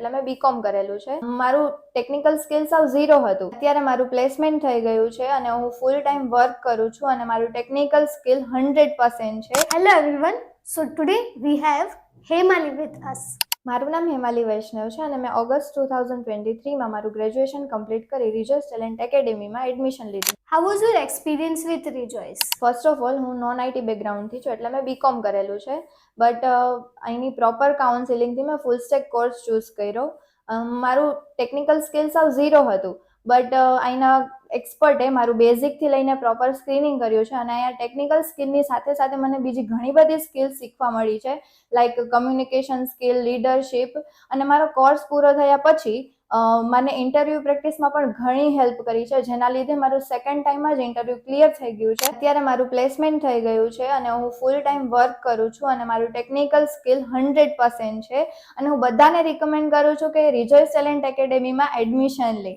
એટલે મેં બીકોમ કરેલું છે. મારું ટેકનિકલ સ્કિલ સાવ ઝીરો હતું. અત્યારે મારું પ્લેસમેન્ટ થઈ ગયું છે અને હું ફૂલ ટાઈમ વર્ક કરું છું અને મારું ટેકનિકલ સ્કિલ 100% છે. Hello everyone. So today we have Hemali with us. મારું નામ હેમાલી વૈષ્ણવ છે અને મેં ઓગસ્ટ 2023માં મારું ગ્રેજ્યુએશન કમ્પ્લીટ કરી રિજોઇસ ટેલેન્ટ એકેડેમીમાં એડમિશન લીધું. How was your experience with Rejoice? First of all હું નોન આઈટી બેકગ્રાઉન્ડથી છું એટલે મેં બીકોમ કરેલું છે. બટ અહીંની પ્રોપર કાઉન્સિલિંગથી મેં ફૂલ સ્ટેક કોર્સ ચૂઝ કર્યો. મારું ટેકનિકલ સ્કિલ સાવ ઝીરો હતું. બટ અહીંના એક્સપર્ટે મારું બેઝિકથી લઈને પ્રોપર સ્ક્રીનિંગ કર્યું છે અને અહીંયા ટેકનિકલ સ્કિલની સાથે સાથે મને બીજી ઘણી બધી સ્કિલ શીખવા મળી છે, લાઈક કમ્યુનિકેશન સ્કિલ, લીડરશિપ. અને મારો કોર્સ પૂરો થયા પછી મને ઇન્ટરવ્યૂ પ્રેક્ટિસમાં પણ ઘણી હેલ્પ કરી છે, જેના લીધે મારું સેકન્ડ ટાઈમમાં જ ઇન્ટરવ્યૂ ક્લિયર થઈ ગયું છે. અત્યારે મારું પ્લેસમેન્ટ થઈ ગયું છે અને હું ફૂલ ટાઈમ વર્ક કરું છું અને મારું ટેકનિકલ સ્કિલ 100% છે અને હું બધાને રિકમેન્ડ કરું છું કે રિજોઇસ ટેલેન્ટ એકેડેમીમાં એડમિશન લે.